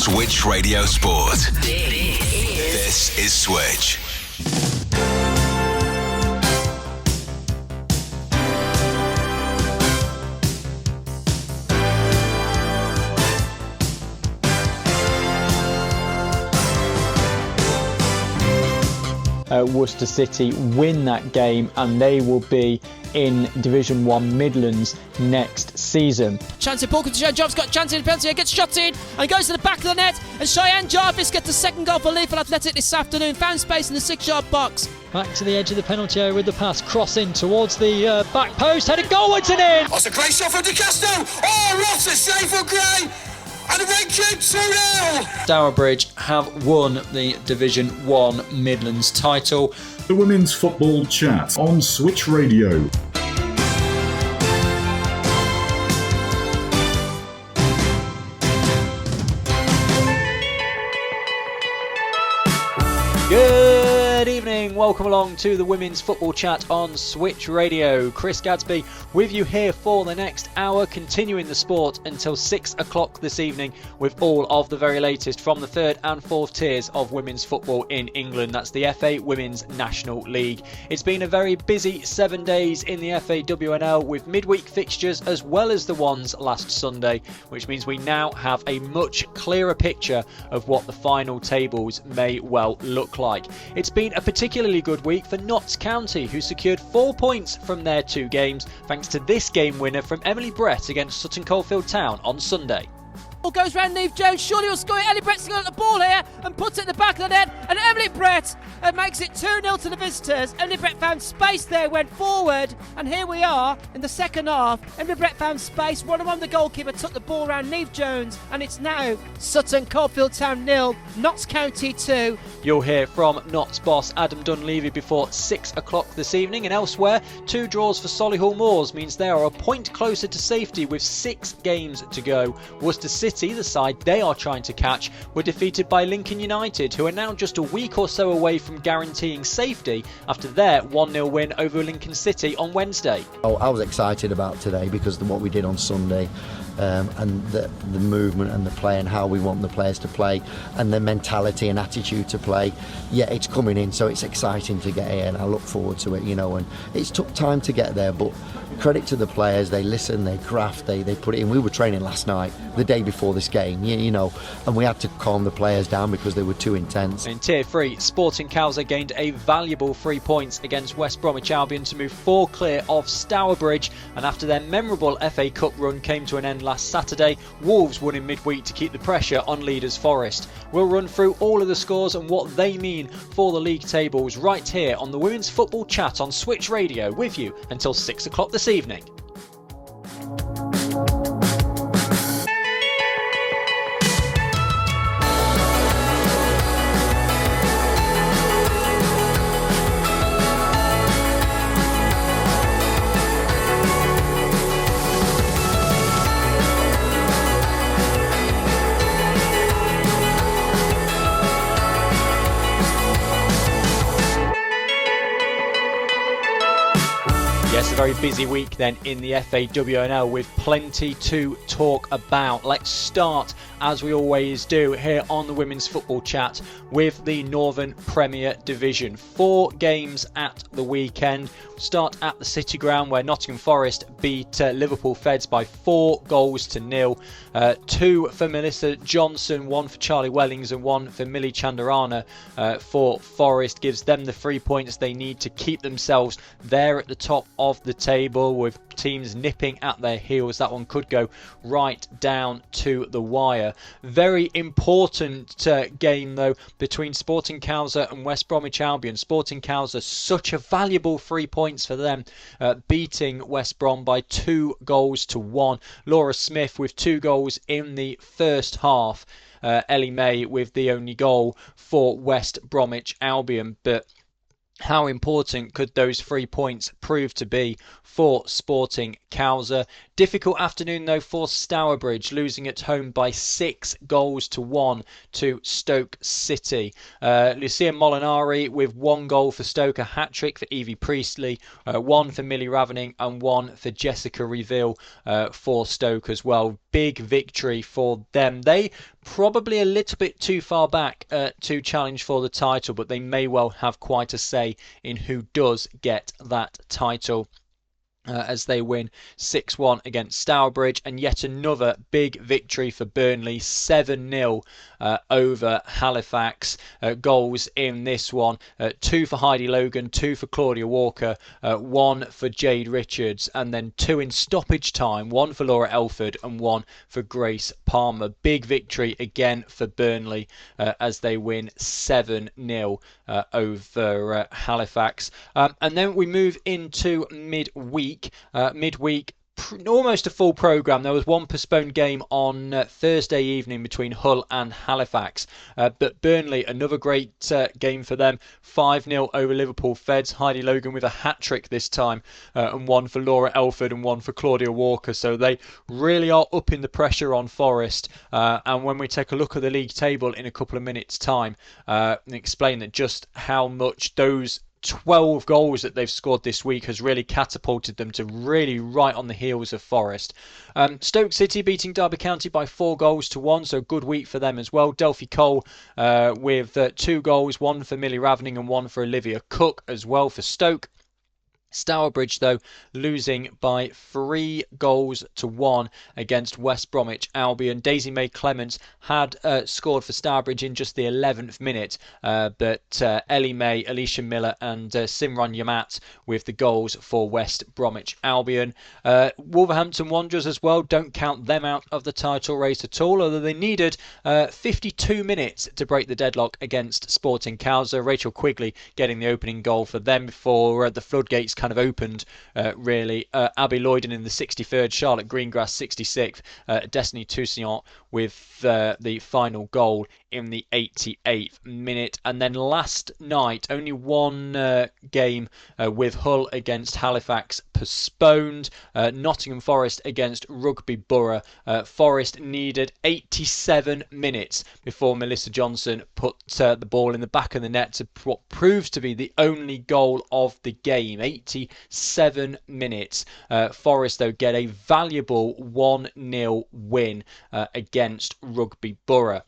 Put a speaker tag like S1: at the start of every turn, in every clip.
S1: Switch Radio Sport. This is Switch.
S2: Worcester City win that game and they will be in Division 1 Midlands next season.
S3: Chance in ball control. Job's got chance in the penalty. Gets shot in and goes to the back of the net. And Cheyenne Jarvis gets the second goal for Leaford Athletic this afternoon. Found space in the 6-yard box.
S4: Back to the edge of the penalty area with the pass. Cross in towards the back post. Headed goalwards and in.
S5: That's a great shot from De Castro. Oh, what a save for Gray. And the Red Cube 2-0.
S2: Stourbridge have won the Division 1 Midlands title.
S6: The Women's Football Chat on Switch Radio.
S2: Good evening, welcome along to the Women's Football Chat on Switch Radio. Chris Gadsby with you here for the next hour, continuing the sport until 6 o'clock this evening with all of the very latest from the third and fourth tiers of women's football in England. That's the FA Women's National League. It's been a very busy 7 days in the FAWNL with midweek fixtures as well as the ones last Sunday, which means we now have a much clearer picture of what the final tables may well look like. It's been a particularly good week for Notts County, who secured 4 points from their 2 games thanks to this game winner from Emily Brett against Sutton Coldfield Town on Sunday.
S3: Ball goes round Neve Jones. Surely will score it. Ellie Brett's got the ball here and puts it in the back of the net. And Emily Brett makes it 2-0 to the visitors. Emily Brett found space there, went forward. And here we are in the second half. Emily Brett found space. 1-on-1 the goalkeeper took the ball round Neve Jones. And it's now Sutton Coldfield Town 0, Notts County 2.
S2: You'll hear from Notts boss Adam Dunleavy before 6 o'clock this evening. And elsewhere, 2 draws for Solihull Moors means they are a point closer to safety with 6 games to go. Worcester City, the side they are trying to catch, were defeated by Lincoln United, who are now just a week or so away from guaranteeing safety after their 1-0 win over Lincoln City on Wednesday.
S7: I was excited about today because of what we did on Sunday. And the movement and the play and how we want the players to play and the mentality and attitude to play. Yeah, it's coming in, so it's exciting to get here and I look forward to it, and it's took time to get there, but credit to the players. They listen, they craft, they put it in. We were training last night, the day before this game, and we had to calm the players down because they were too intense.
S2: In Tier 3, Sporting Cowser gained a valuable 3 points against West Bromwich Albion to move 4 clear of Stourbridge, and after their memorable FA Cup run came to an end last Saturday, Wolves won in midweek to keep the pressure on leaders Forest. We'll run through all of the scores and what they mean for the league tables right here on the Women's Football Chat on Switch Radio with you until 6 o'clock this evening. Yes, a very busy week then in the FAWNL with plenty to talk about. Let's start, as we always do, here on the Women's Football Chat with the Northern Premier Division. 4 games at the weekend. Start at the City Ground where Nottingham Forest beat Liverpool Feds by 4-0. 2 for Melissa Johnson, 1 for Charlie Wellings and 1 for Millie Chandarana for Forest. Gives them the 3 points they need to keep themselves there at the top of the table with teams nipping at their heels. That one could go right down to the wire. Very important game though between Sporting Cowser and West Bromwich Albion. Sporting Cowser, such a valuable 3 points for them, beating West Brom by 2-1. Laura Smith with 2 goals in the first half. Ellie May with the only goal for West Bromwich Albion. But how important could those 3 points prove to be for Sporting Cowser? Difficult afternoon though for Stourbridge, losing at home by 6-1 to Stoke City. Lucia Molinari with 1 goal for Stoke, a hat-trick for Evie Priestley, 1 for Millie Ravening and 1 for Jessica Reveal for Stoke as well. big victory for them. They probably a little bit too far back to challenge for the title, but they may well have quite a say in who does get that title. As they win 6-1 against Stourbridge, and yet another big victory for Burnley, 7-0 over Halifax. Goals in this one, 2 for Heidi Logan, 2 for Claudia Walker, 1 for Jade Richards, and then 2 in stoppage time, 1 for Laura Elford and 1 for Grace Palmer. Big victory again for Burnley as they win 7-0 over Halifax. And then we move into midweek. Almost a full programme. There was one postponed game on Thursday evening between Hull and Halifax. But Burnley, another great game for them. 5-0 over Liverpool Feds. Heidi Logan with a hat-trick this time. And 1 for Laura Elford and 1 for Claudia Walker. So they really are upping the pressure on Forest. And when we take a look at the league table in a couple of minutes' time, and explain that just how much those 12 goals that they've scored this week has really catapulted them to really right on the heels of Forest. Stoke City beating Derby County by 4-1, so good week for them as well. Delphi Cole with 2 goals, 1 for Millie Ravening and 1 for Olivia Cook as well for Stoke. Stourbridge, though, losing by 3-1 against West Bromwich Albion. Daisy May Clements had scored for Stourbridge in just the 11th minute, but Ellie May, Alicia Miller and Simran Yamat with the goals for West Bromwich Albion. Wolverhampton Wanderers as well, don't count them out of the title race at all, although they needed 52 minutes to break the deadlock against Sporting Cowser. Rachel Quigley getting the opening goal for them before the floodgates kind of opened, really. Abby Lloyden in the 63rd, Charlotte Greengrass 66th, Destiny Toussillon with the final goal in the 88th minute. And then last night, only one game with Hull against Halifax postponed. Nottingham Forest against Rugby Borough. Forest needed 87 minutes before Melissa Johnson put the ball in the back of the net to what proves to be the only goal of the game. 87 minutes. Forest, though, get a valuable 1-0 win against Rugby Borough.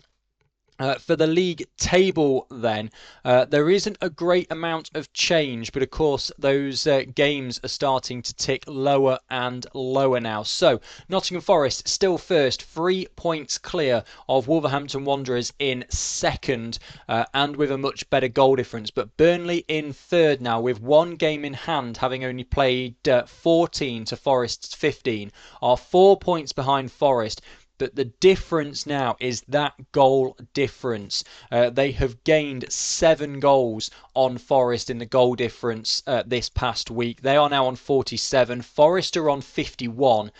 S2: For the league table then, there isn't a great amount of change, but of course those games are starting to tick lower and lower now. So Nottingham Forest still first, 3 points clear of Wolverhampton Wanderers in second, and with a much better goal difference. But Burnley in third now with 1 game in hand, having only played 14 to Forest's 15, are 4 points behind Forest. But the difference now is that goal difference. They have gained 7 goals on Forest in the goal difference this past week. They are now on 47. Forest are on 51.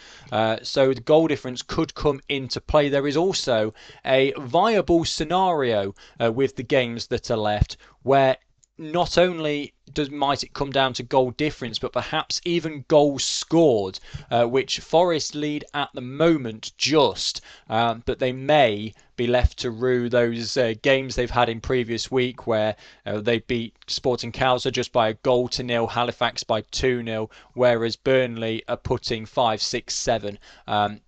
S2: So the goal difference could come into play. There is also a viable scenario with the games that are left where not only might it come down to goal difference, but perhaps even goals scored, which Forest lead at the moment just, but they may be left to rue those games they've had in previous week where they beat Sporting Cowser just by 1-0, Halifax by 2-0, whereas Burnley are putting 5, 6, 7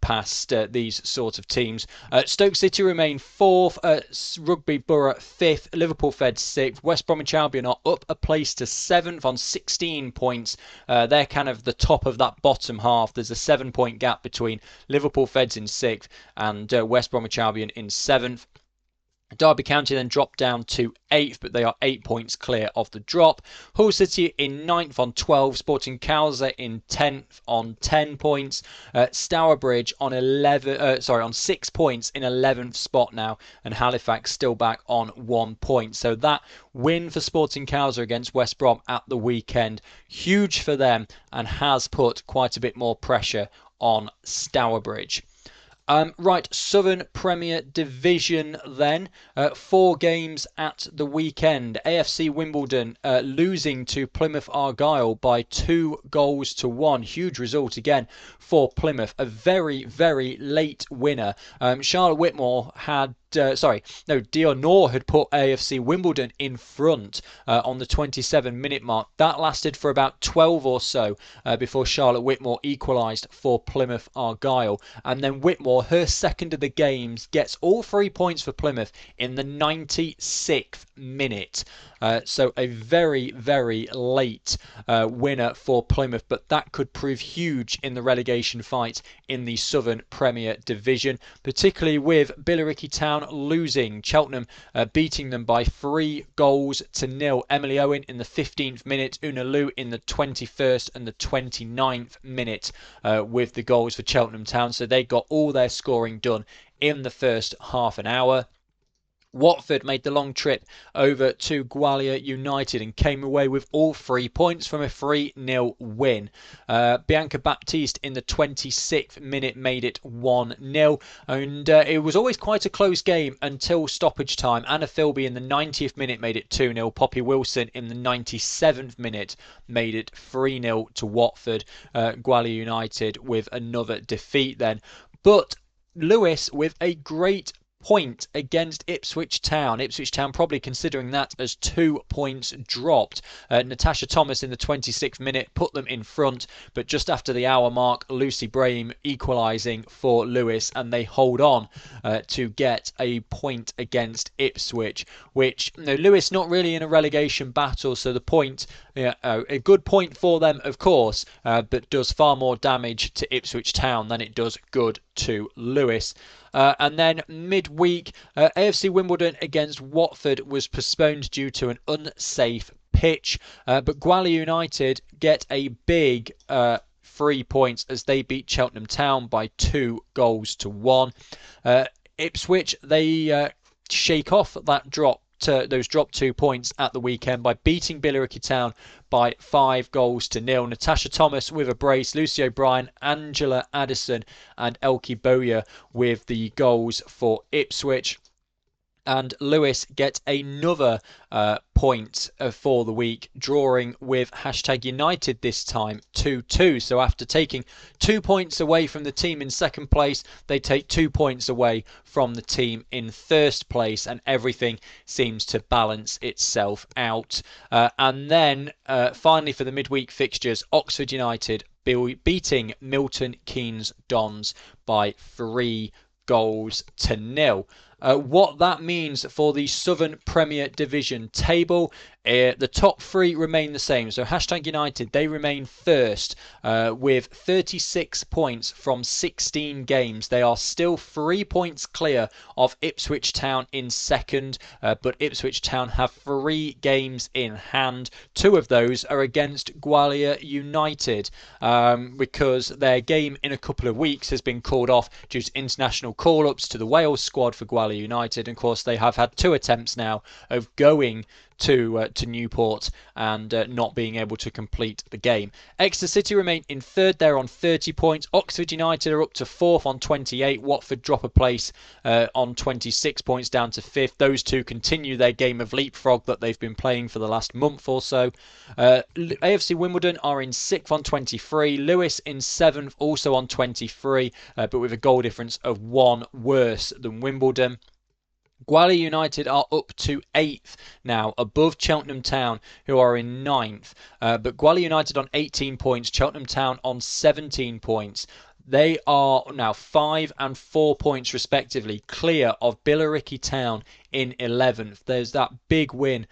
S2: past these sort of teams. Stoke City remain 4th, Rugby Borough 5th, Liverpool Fed 6th, West Bromwich Albion are up a place to 7th on 16 points. They're kind of the top of that bottom half. There's a 7-point gap between Liverpool Feds in 6th and West Bromwich Albion in 7th. Derby County then dropped down to 8th, but they are 8 points clear of the drop. Hull City in 9th on 12, Sporting Cowser in 10th on 10 points. Stourbridge on 6 points in 11th spot now, and Halifax still back on 1 point. So that win for Sporting Cowser against West Brom at the weekend, huge for them and has put quite a bit more pressure on Stourbridge. Right, Southern Premier Division then. 4 games at the weekend. AFC Wimbledon losing to Plymouth Argyle by 2-1. Huge result again for Plymouth. A very, very late winner. Charlotte Whitmore had Dion Nor had put AFC Wimbledon in front on the 27-minute mark. That lasted for about 12 or so before Charlotte Whitmore equalised for Plymouth Argyle. And then Whitmore, her second of the games, gets all 3 points for Plymouth in the 96th minute. So a very, very late winner for Plymouth, but that could prove huge in the relegation fight in the Southern Premier Division, particularly with Billericay Town losing. Cheltenham beating them by 3-0. Emily Owen in the 15th minute, Una Liu in the 21st and the 29th minute with the goals for Cheltenham Town. So they got all their scoring done in the first half an hour. Watford made the long trip over to Gwalior United and came away with all 3 points from a 3-0 win. Bianca Baptiste in the 26th minute made it 1-0, and it was always quite a close game until stoppage time. Anna Philby in the 90th minute made it 2-0. Poppy Wilson in the 97th minute made it 3-0 to Watford. Gwalior United with another defeat then. But Lewis with a great point against Ipswich Town. Ipswich Town probably considering that as 2 points dropped. Natasha Thomas in the 26th minute put them in front, but just after the hour mark, Lucy Brahim equalising for Lewis, and they hold on to get a point against Ipswich, which Lewis not really in a relegation battle, so the point, a good point for them of course, but does far more damage to Ipswich Town than it does good to Lewis. And then midweek, AFC Wimbledon against Watford was postponed due to an unsafe pitch. But Gwalior United get a big 3 points as they beat Cheltenham Town by 2-1. Ipswich, they shake off that those dropped 2 points at the weekend by beating Billericay Town by 5-0. Natasha Thomas with a brace, Lucy O'Brien, Angela Addison and Elke Bowyer with the goals for Ipswich. And Lewis get another point for the week, drawing with #United this time 2-2. So after taking 2 points away from the team in second place, they take 2 points away from the team in first place, and everything seems to balance itself out. And then finally for the midweek fixtures, Oxford United beating Milton Keynes Dons by 3-0. What that means for the Southern Premier Division table, the top three remain the same. So #United, they remain first with 36 points from 16 games. They are still 3 points clear of Ipswich Town in second, but Ipswich Town have 3 games in hand. 2 of those are against Gwalior United because their game in a couple of weeks has been called off due to international call-ups to the Wales squad for Gwalior United. And of course, they have had 2 attempts now of going to Newport and not being able to complete the game. Exeter City remain in third. They're on 30 points. Oxford United are up to 4th on 28. Watford drop a place on 26 points down to 5th. Those two continue their game of leapfrog that they've been playing for the last month or so. AFC Wimbledon are in 6th on 23. Lewis in 7th, also on 23, but with a goal difference of 1 worse than Wimbledon. Gwalior United are up to 8th now, above Cheltenham Town, who are in 9th. But Gwalior United on 18 points, Cheltenham Town on 17 points. They are now 5 and 4 points respectively clear of Billericay Town in 11th. There's that big win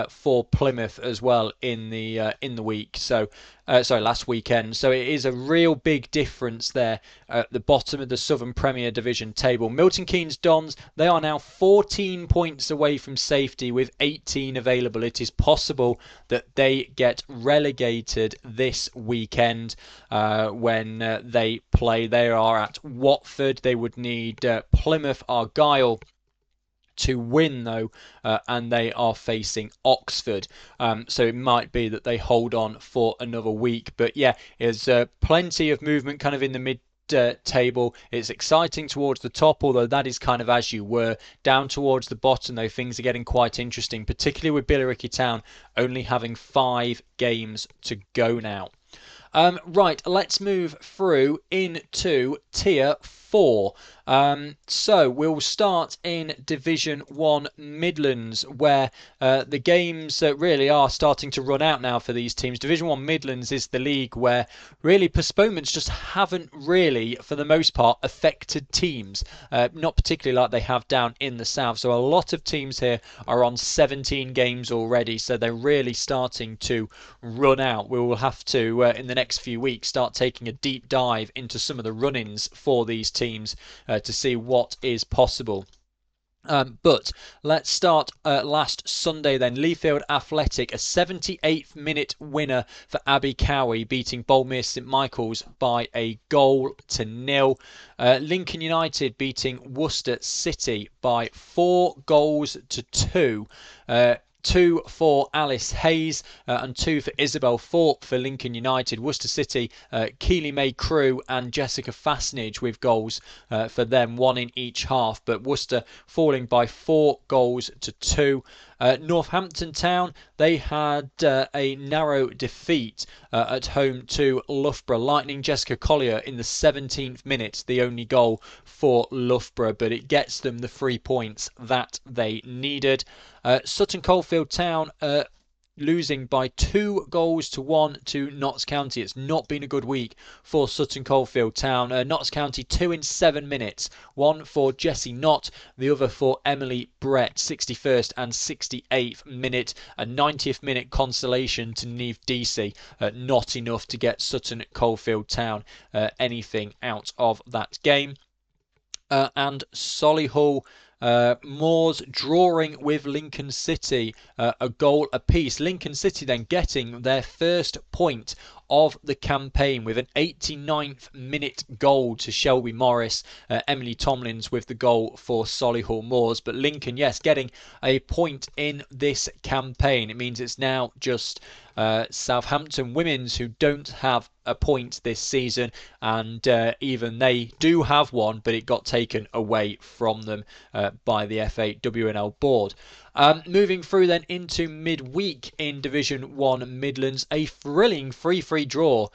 S2: for Plymouth as well in the week. So last weekend. So it is a real big difference there at the bottom of the Southern Premier Division table. Milton Keynes Dons, they are now 14 points away from safety with 18 available. It is possible that they get relegated this weekend when they play. They are at Watford. They would need Plymouth Argyle to win though, and they are facing Oxford, so it might be that they hold on for another week. But yeah, there's plenty of movement kind of in the mid table. It's exciting towards the top, although that is kind of as you were. Down towards the bottom though, things are getting quite interesting, particularly with Billericay Town only having 5 games to go now. Right, let's move through into Tier 4. So we'll start in Division 1 Midlands, where the games really are starting to run out now for these teams. Division 1 Midlands is the league where really postponements just haven't really, for the most part, affected teams. Not particularly like they have down in the south. So a lot of teams here are on 17 games already, so they're really starting to run out. We will have to, in the next few weeks, start taking a deep dive into some of the run-ins for these teams to see what is possible. But let's start last Sunday then. Leafield Athletic, a 78th minute winner for Abbey Cowie, beating Boldmere St Michael's by a 1-0. Lincoln United beating Worcester City by 4-2. 2 for Alice Hayes and 2 for Isabel Thorpe for Lincoln United. Worcester City, Keely May Crew and Jessica Fastnage with goals for them, 1 in each half. But Worcester falling by 4-2. Northampton Town, they had a narrow defeat at home to Loughborough Lightning. Jessica Collier in the 17th minute, the only goal for Loughborough, but it gets them the 3 points that they needed. Sutton Coldfield Town losing by 2-1 to Notts County. It's not been a good week for Sutton Coldfield Town. Notts County 2 in 7 minutes. 1 for Jessie Knott, the other for Emily Brett, 61st and 68th minute. A 90th minute consolation to Neve Deasy. Not enough to get Sutton Coldfield Town anything out of that game. And Solihull Moors drawing with Lincoln City, a goal apiece. Lincoln City then getting their first point of the campaign with an 89th minute goal to Shelby Morris. Emily Tomlins with the goal for Solihull Moors. But Lincoln, yes, getting a point in this campaign. It means it's now just Southampton Women's who don't have a point this season, and even they do have one, but it got taken away from them by the FAWNL board. Moving through then into midweek in Division 1 Midlands, a thrilling 3-3 draw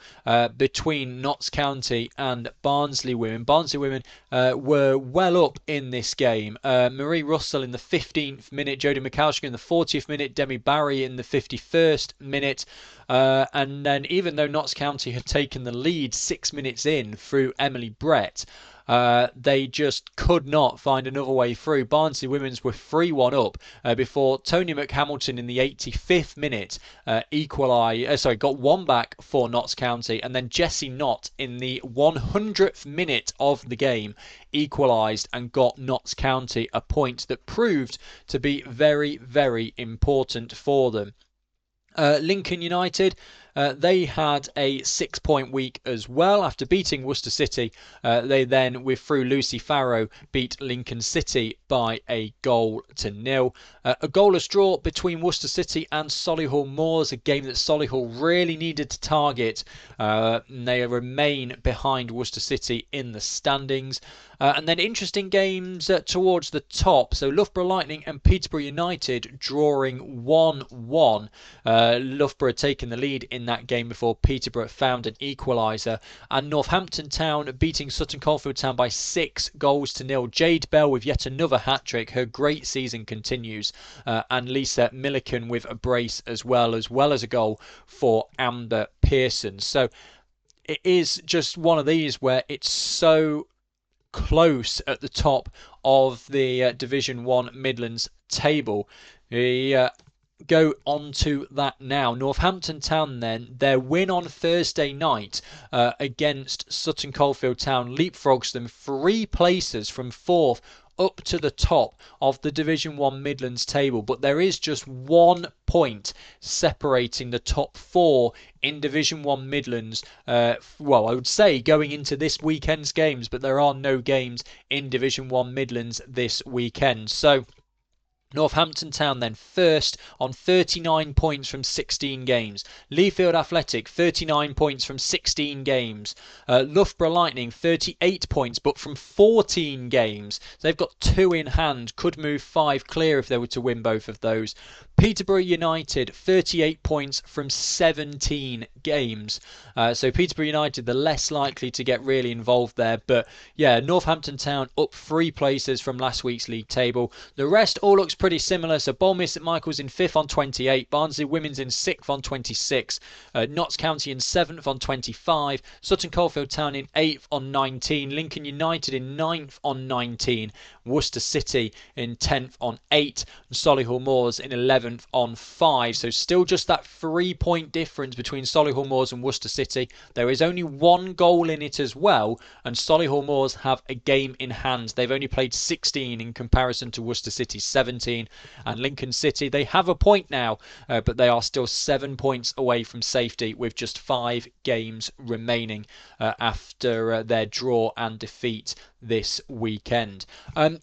S2: between Notts County and Barnsley Women. Barnsley Women were well up in this game. Marie Russell in the 15th minute, Jodie McAllister in the 40th minute, Demi Barry in the 51st minute. And then even though Notts County had taken the lead 6 minutes in through Emily Brett, they just could not find another way through. Barnsley Women's were 3-1 up before Tony McHamilton in the 85th minute got one back for Notts County, and then Jessie Knott in the 100th minute of the game equalised and got Notts County a point that proved to be very, very important for them. Lincoln United, they had a 6-point week as well. After beating Worcester City, they then, through Lucy Farrow, beat Lincoln City by a 0-0. A goalless draw between Worcester City and Solihull Moors, a game that Solihull really needed to target. They remain behind Worcester City in the standings. And then interesting games towards the top. So Loughborough Lightning and Peterborough United drawing 1-1. Loughborough taking the lead in that game before Peterborough found an equaliser. And Northampton Town beating Sutton Coldfield Town by 6-0. Jade Bell with yet another hat-trick. Her great season continues. And Lisa Milliken with a brace as well as a goal for Amber Pearson. So it is just one of these where it's so close at the top of the Division 1 Midlands table. We go on to that now. Northampton Town then, their win on Thursday night against Sutton Coldfield Town leapfrogs them 3 places from 4th up to the top of the Division 1 Midlands table, but there is just 1 point separating the top 4 in Division 1 Midlands. I would say going into this weekend's games, but there are no games in Division 1 Midlands this weekend. So Northampton Town then first on 39 points from 16 games. Leafield Athletic 39 points from 16 games. Loughborough Lightning 38 points but from 14 games. So they've got 2 in hand, could move 5 clear if they were to win both of those. Peterborough United 38 points from 17 games. So Peterborough United the less likely to get really involved there, but yeah, Northampton Town up 3 places from last week's league table. The rest all looks pretty similar. So Bournemouth St Michael's in 5th on 28, Barnsley Women's in 6th on 26, Notts County in 7th on 25, Sutton Coldfield Town in 8th on 19, Lincoln United in 9th on 19, Worcester City in 10th on 8, and Solihull Moors in 11th on 5. So still just that 3-point difference between Solihull Moors and Worcester City. There is only 1 goal in it as well, and Solihull Moors have a game in hand. They've only played 16 in comparison to Worcester City's 17. And Lincoln City, they have a point now, but they are still 7 points away from safety with just 5 games remaining after their draw and defeat this weekend.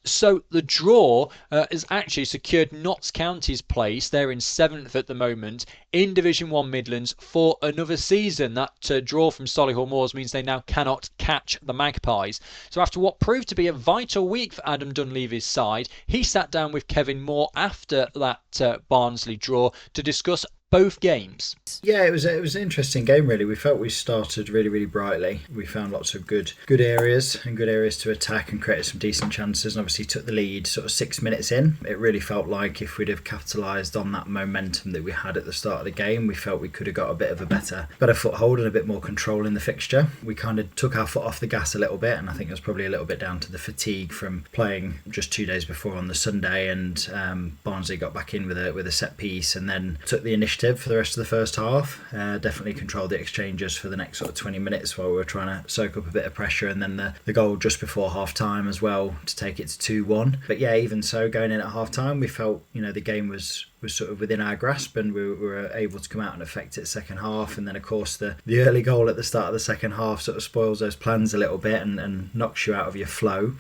S2: So the draw has actually secured Notts County's place. They're in 7th at the moment in Division 1 Midlands for another season. That draw from Solihull Moors means they now cannot catch the Magpies. So after what proved to be a vital week for Adam Dunleavy's side, he sat down with Kevin Moore after that Barnsley draw to discuss both games.
S8: Yeah, it was an interesting game really. We felt we started really brightly. We found lots of good areas and good areas to attack and created some decent chances, and obviously took the lead sort of 6 minutes in. It really felt like if we'd have capitalised on that momentum that we had at the start of the game, we felt we could have got a bit of a better foothold and a bit more control in the fixture. We kind of took our foot off the gas a little bit, and I think it was probably a little bit down to the fatigue from playing just 2 days before on the Sunday, and Barnsley got back in with a set piece and then took the initiative for the rest of the first half. Definitely controlled the exchanges for the next sort of 20 minutes while we were trying to soak up a bit of pressure, and then the goal just before half time as well to take it to 2-1. But yeah, even so, going in at half time, we felt the game was sort of within our grasp, and we were able to come out and affect it second half. And then of course the early goal at the start of the second half sort of spoils those plans a little bit and knocks you out of your flow.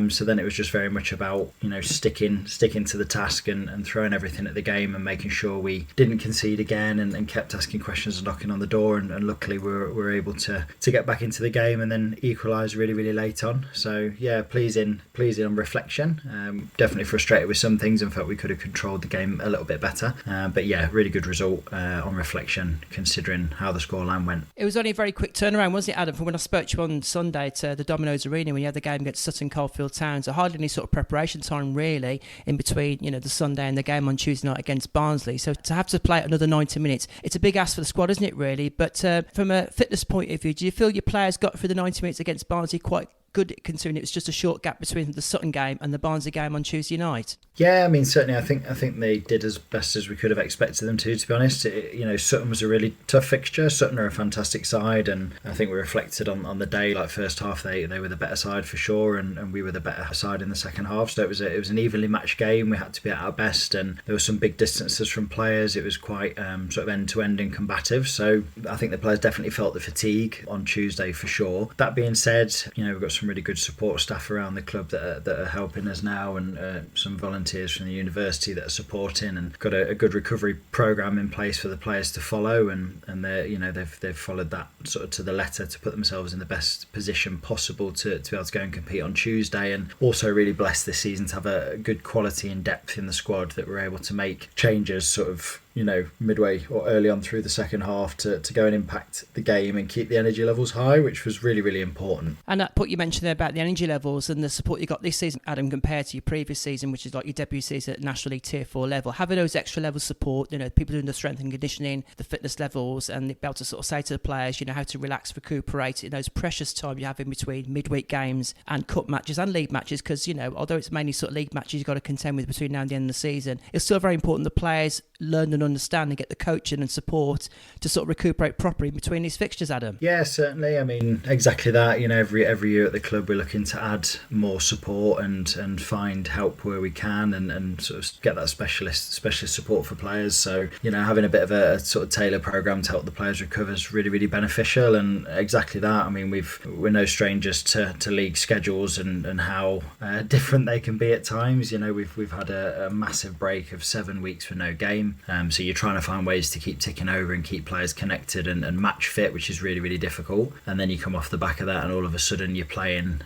S8: So then it was just very much about sticking to the task and throwing everything at the game and making sure we didn't concede again, and kept asking questions and knocking on the door, and luckily we were able to get back into the game and then equalise really late on. So yeah, pleasing on reflection. Definitely frustrated with some things and felt we could have controlled the game a little bit better, but yeah, really good result on reflection considering how the scoreline went.
S3: It was only a very quick turnaround, wasn't it, Adam, from when I spoke to you on Sunday to the Domino's Arena when you had the game against Sutton Coldfield Town? So hardly any sort of preparation time really in between the Sunday and the game on Tuesday night against Barnsley. So to have to play another 90 minutes, it's a big ask for the squad, isn't it really? But from a fitness point of view, do you feel your players got through the 90 minutes against Barnsley quite good, considering it was just a short gap between the Sutton game and the Barnsley game on Tuesday night?
S8: Yeah, I mean, certainly I think they did as best as we could have expected them to be honest. Sutton was a really tough fixture. Sutton are a fantastic side, and I think we reflected on the day, like first half they were the better side for sure, and we were the better side in the second half. So it was an evenly matched game. We had to be at our best, and there were some big distances from players. It was quite sort of end-to-end and combative. So I think the players definitely felt the fatigue on Tuesday for sure. That being said, we've got some really good support staff around the club that are helping us now, and some volunteers from the university that are supporting, and got a good recovery program in place for the players to follow, and they've followed that sort of to the letter to put themselves in the best position possible to be able to go and compete on Tuesday. And also really blessed this season to have a good quality and depth in the squad that we're able to make changes sort of midway or early on through the second half to go and impact the game and keep the energy levels high, which was really important.
S3: And that point you mentioned there about the energy levels and the support you got this season, Adam, compared to your previous season, which is like your debut season at National League Tier 4 level, having those extra levels of support, people doing the strength and conditioning, the fitness levels, and be able to sort of say to the players, how to relax, recuperate in those precious time you have in between midweek games and cup matches and league matches, because although it's mainly sort of league matches you've got to contend with between now and the end of the season, it's still very important the players learn the understand and get the coaching and support to sort of recuperate properly between these fixtures, Adam?
S8: Yeah, certainly. I mean, exactly that. You know, every year at the club we're looking to add more support and find help where we can and sort of get that specialist support for players. So, you know, having a bit of a sort of tailored program to help the players recover is really, really beneficial. And exactly that. I mean, we're no strangers to league schedules and how different they can be at times. You know, we've had a massive break of 7 weeks with no game. So you're trying to find ways to keep ticking over and keep players connected and match fit, which is really, really difficult. And then you come off the back of that and all of a sudden you're playing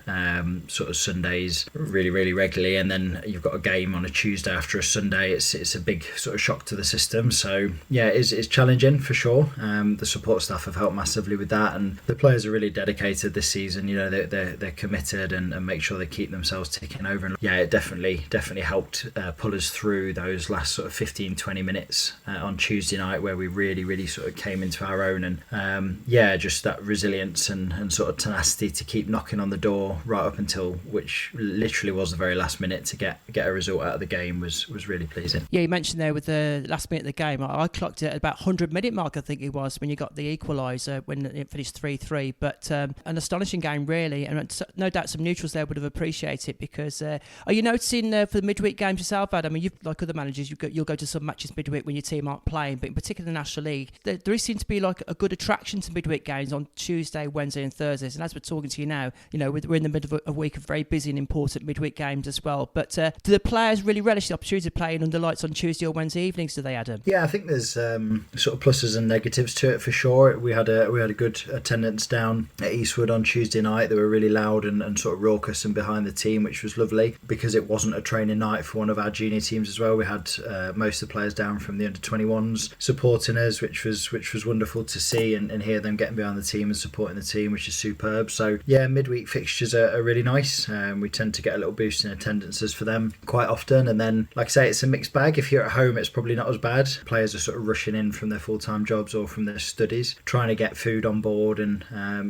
S8: sort of Sundays really, really regularly, and then you've got a game on a Tuesday after a Sunday. It's a big sort of shock to the system. So yeah, it's challenging for sure. The support staff have helped massively with that, and the players are really dedicated this season. You know, they're committed and make sure they keep themselves ticking over. And yeah, it definitely helped pull us through those last sort of 15-20 minutes on Tuesday night, where we really, really sort of came into our own. And yeah, just that resilience and sort of tenacity to keep knocking on the door right up until, which literally was the very last minute, to get a result out of the game was really pleasing.
S3: Yeah, you mentioned there with the last minute of the game, I clocked it at about 100-minute mark, I think it was, when you got the equaliser when it finished 3-3. But an astonishing game, really, and no doubt some neutrals there would have appreciated it, because are you noticing for the midweek games yourself, Adam? I mean, like other managers, you'll go to some matches midweek when your team aren't playing, but in particular the National League, there seems to be like a good attraction to midweek games on Tuesday, Wednesday and Thursdays. And as we're talking to you now, you know, we're in the middle of a week of very busy and important midweek games as well. But do the players really relish the opportunity of playing under lights on Tuesday or Wednesday evenings, do they, Adam?
S8: Yeah, I think there's sort of pluses and negatives to it for sure. We had a good attendance down at Eastwood on Tuesday night. They were really loud and sort of raucous and behind the team, which was lovely, because it wasn't a training night for one of our junior teams as well. We had most of the players down from the under-21s supporting us, which was wonderful to see and hear them getting behind the team and supporting the team, which is superb. So yeah, midweek fixtures are really nice. We tend to get a little boost in attendances for them quite often, and then, like I say, it's a mixed bag. If you're at home, it's probably not as bad. Players are sort of rushing in from their full-time jobs or from their studies, trying to get food on board and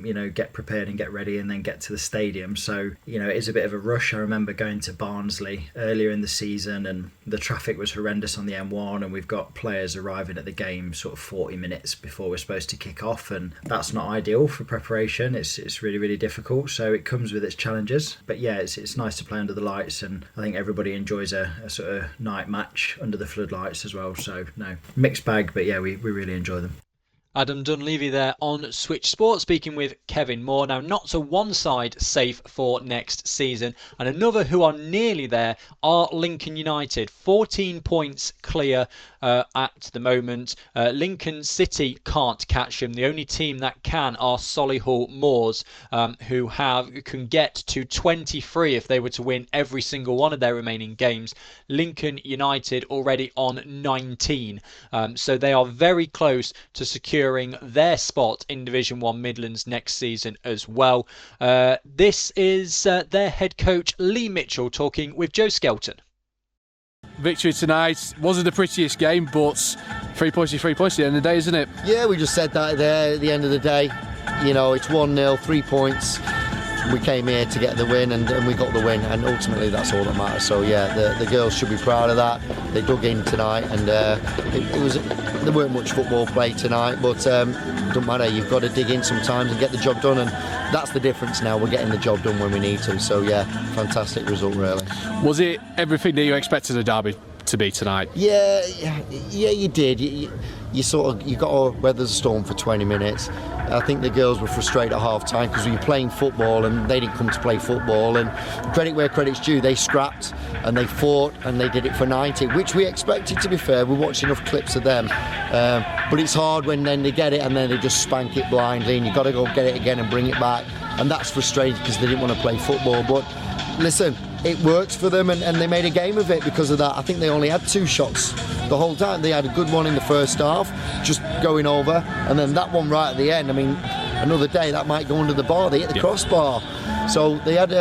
S8: you know, get prepared and get ready and then get to the stadium. So, you know, it is a bit of a rush. I remember going to Barnsley earlier in the season and the traffic was horrendous on the M1, and we've got players arriving at the game sort of 40 minutes before we're supposed to kick off, and that's not ideal for preparation. It's really, really difficult. So it comes with its challenges, but yeah, it's nice to play under the lights, and I think everybody enjoys a sort of night match under the floodlights as well. So no, mixed bag, but yeah, we really enjoy them.
S2: Adam Dunleavy there on Switch Sport, speaking with Kevin Moore. Now, not to one side safe for next season, and another who are nearly there are Lincoln United. 14 points clear at the moment. Lincoln City can't catch them. The only team that can are Solihull Moors, who can get to 23 if they were to win every single one of their remaining games. Lincoln United already on 19. So they are very close to securing their spot in Division 1 Midlands next season as well. This is their head coach Lee Mitchell talking with Joe Skelton.
S9: Victory tonight wasn't the prettiest game, but 3 points is 3 points at the end of the day, isn't it?
S7: Yeah, we just said that there at the end of the day. You know, it's 1-0, 3 points. We came here to get the win, and we got the win, and ultimately that's all that matters. So yeah, the girls should be proud of that. They dug in tonight, and there weren't much football played tonight, but it don't matter. You've got to dig in sometimes and get the job done, and that's the difference now. We're getting the job done when we need to. So yeah, fantastic result really.
S9: Was it everything that you expected a derby to be tonight?
S7: Yeah, you did. You got to weather the storm for 20 minutes. I think the girls were frustrated at half time because we were playing football and they didn't come to play football, and credit where credit's due, they scrapped and they fought and they did it for 90, which we expected, to be fair. We watched enough clips of them, but it's hard when then they get it and then they just spank it blindly, and you've got to go get it again and bring it back, and that's frustrating because they didn't want to play football. But listen, it worked for them, and they made a game of it because of that. I think they only had 2 shots the whole time. They had a good one in the first half, just going over, and then that one right at the end. I mean, another day that might go under the bar. They hit the crossbar. So they had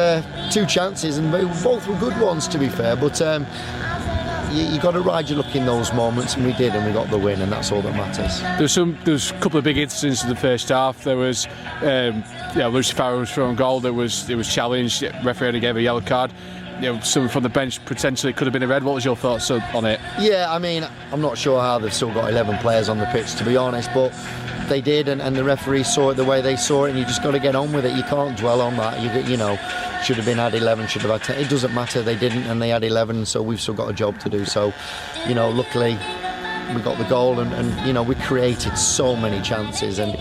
S7: 2 chances, and both were good ones, to be fair. But you got to ride your luck in those moments, and we did, and we got the win, and that's all that matters.
S9: There was a couple of big incidents in the first half. There was Lucy Farrow was thrown goal. It was challenged. Referee gave a yellow card. someone from the bench potentially could have been a red. What was your thoughts on it?
S7: Yeah, I mean, I'm not sure how they've still got 11 players on the pitch, to be honest, but they did, and the referee saw it the way they saw it, and you just got to get on with it. You can't dwell on that. You know, should have been had 11, should have had 10. It doesn't matter. They didn't, and they had 11, so we've still got a job to do. So, you know, luckily we got the goal, and you know, we created so many chances, and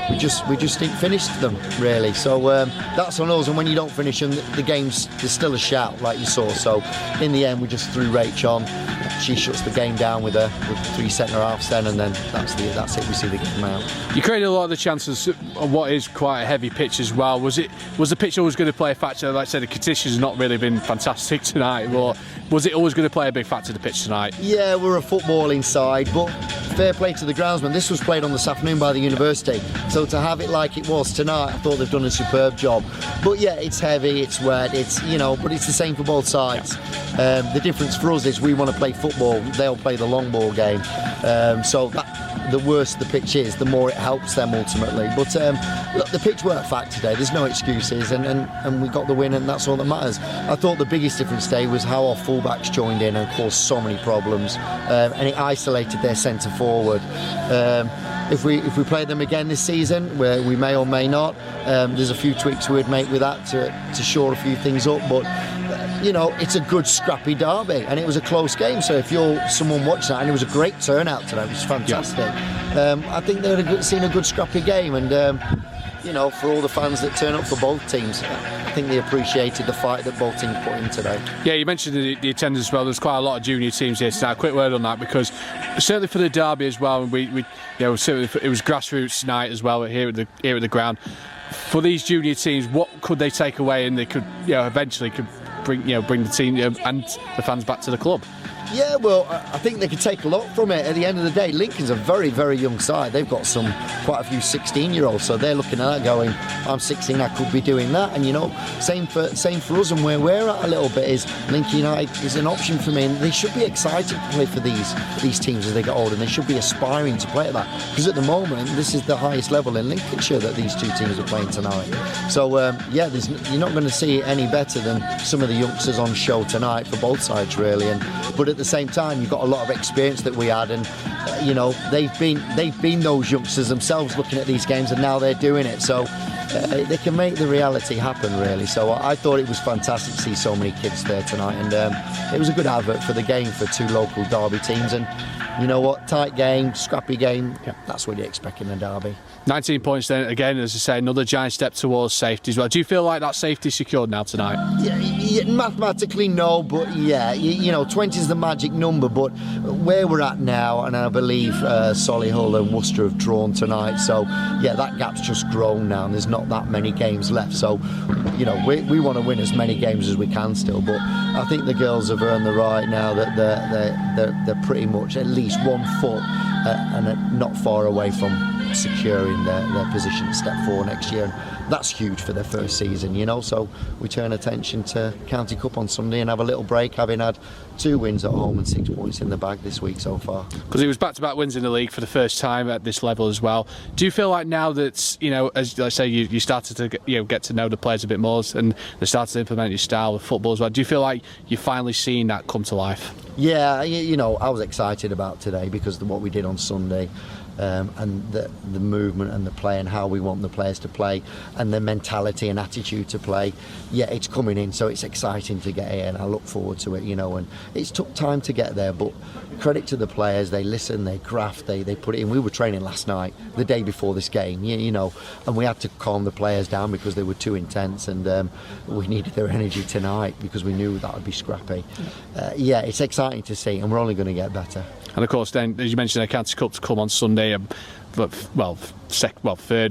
S7: we just didn't finish them really. So that's on us. And when you don't finish them, the game's, there's still a shout like you saw. So in the end, we just threw Rach on. She shuts the game down with 3 centre halves then, and then that's it. We see the game out.
S9: You created a lot of the chances on what is quite a heavy pitch as well. Was the pitch always going to play a factor? Like I said, the conditions have not really been fantastic tonight, but was it always going to play a big factor, the pitch tonight?
S7: Yeah, we're a footballing side, but fair play to the groundsman. This was played on this afternoon by the university, so to have it like it was tonight, I thought they've done a superb job. But yeah, it's heavy, it's wet, it's, you know, but it's the same for both sides. The difference for us is we want to play football, they'll play the long ball game. So the worse the pitch is, the more it helps them ultimately. But look, the pitch were a fact today. There's no excuses, and we got the win, and that's all that matters. I thought the biggest difference today was how our fullbacks joined in and caused so many problems, and it isolated their centre forward. If we play them again this season, where we may or may not, there's a few tweaks we'd make with that to shore a few things up. But you know, it's a good scrappy derby, and it was a close game. So if you're someone watching that, and it was a great turnout today, it was fantastic. I think they've seen a good scrappy game, and you know, for all the fans that turn up for both teams, I think they appreciated the fight that both teams put in today.
S9: Yeah, you mentioned the attendance as well. There's quite a lot of junior teams here tonight. Quick word on that, because certainly for the derby as well, and we you know, certainly it was grassroots tonight as well here at the ground. For these junior teams, what could they take away, and they could, you know, eventually could bring the team and the fans back to the club?
S7: Yeah, well, I think they could take a lot from it. At the end of the day, Lincoln's a very, very young side. They've got quite a few 16-year-olds, so they're looking at that going, I'm 16, I could be doing that. And you know, same for us, and where we're at a little bit is Lincoln United is an option for me, and they should be excited to play for these teams as they get older, and they should be aspiring to play at that, because at the moment this is the highest level in Lincolnshire that these two teams are playing tonight. So yeah, you're not going to see it any better than some of the youngsters on show tonight for both sides really. But at the same time, you've got a lot of experience that we had, and you know, they've been those youngsters themselves looking at these games, and now they're doing it. So they can make the reality happen really. So I thought it was fantastic to see so many kids there tonight, and it was a good advert for the game for two local derby teams. And you know what, tight game, scrappy game, that's what you expect in a derby. 19
S9: points then, again, as I say, another giant step towards safety as well. Do you feel like that safety secured now tonight?
S7: Yeah, mathematically no, but yeah, you know, 20 is the magic number, but where we're at now, and I believe Solihull and Worcester have drawn tonight, so yeah, that gap's just grown now, and there's not that many games left. So, you know, we want to win as many games as we can still, but I think the girls have earned the right now that they're pretty much at least 1 foot and not far away from securing their position to step forward next year. And that's huge for their first season, you know. So we turn attention to County Cup on Sunday and have a little break, having had 2 wins at home and 6 points in the bag this week so far.
S9: Because it was back-to-back wins in the league for the first time at this level as well. Do you feel like now that, you know, as I say, you started to get to know the players a bit more, and they started to implement your style of football as well, do you feel like you're finally seeing that come to life?
S7: Yeah, you know, I was excited about today because of what we did on Sunday. And the movement and the play and how we want the players to play and the mentality and attitude to play. Yeah, it's coming in, so it's exciting to get here, and I look forward to it, you know. And it's took time to get there, but credit to the players. They listen, they graft, they put it in. We were training last night, the day before this game, you know, and we had to calm the players down because they were too intense, and we needed their energy tonight because we knew that would be scrappy. Yeah, it's exciting to see, and we're only going to get better.
S9: And of course, then, as you mentioned, the County Cup to come on Sunday. Third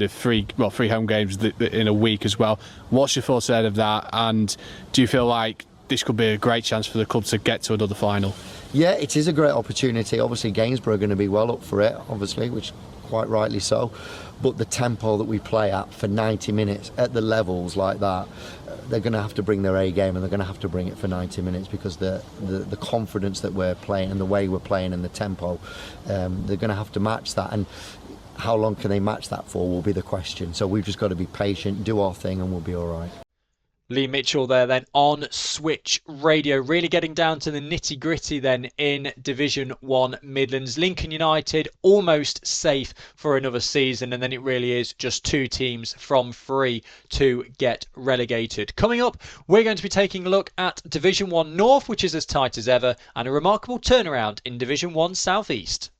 S9: of 3 home games in a week as well. What's your thoughts ahead of that? And do you feel like this could be a great chance for the club to get to another final?
S7: Yeah, it is a great opportunity. Obviously, Gainsborough are going to be well up for it, obviously, which quite rightly so. But the tempo that we play at for 90 minutes at the levels like that, they're going to have to bring their A game, and they're going to have to bring it for 90 minutes because the confidence that we're playing and the way we're playing and the tempo, they're going to have to match that. And how long can they match that for will be the question. So we've just got to be patient, do our thing, and we'll be all right.
S2: Lee Mitchell there then on Switch Radio, really getting down to the nitty gritty then in Division 1 Midlands. Lincoln United almost safe for another season, and then it really is just 2 teams from 3 to get relegated. Coming up, we're going to be taking a look at Division 1 North, which is as tight as ever, and a remarkable turnaround in Division 1 South East.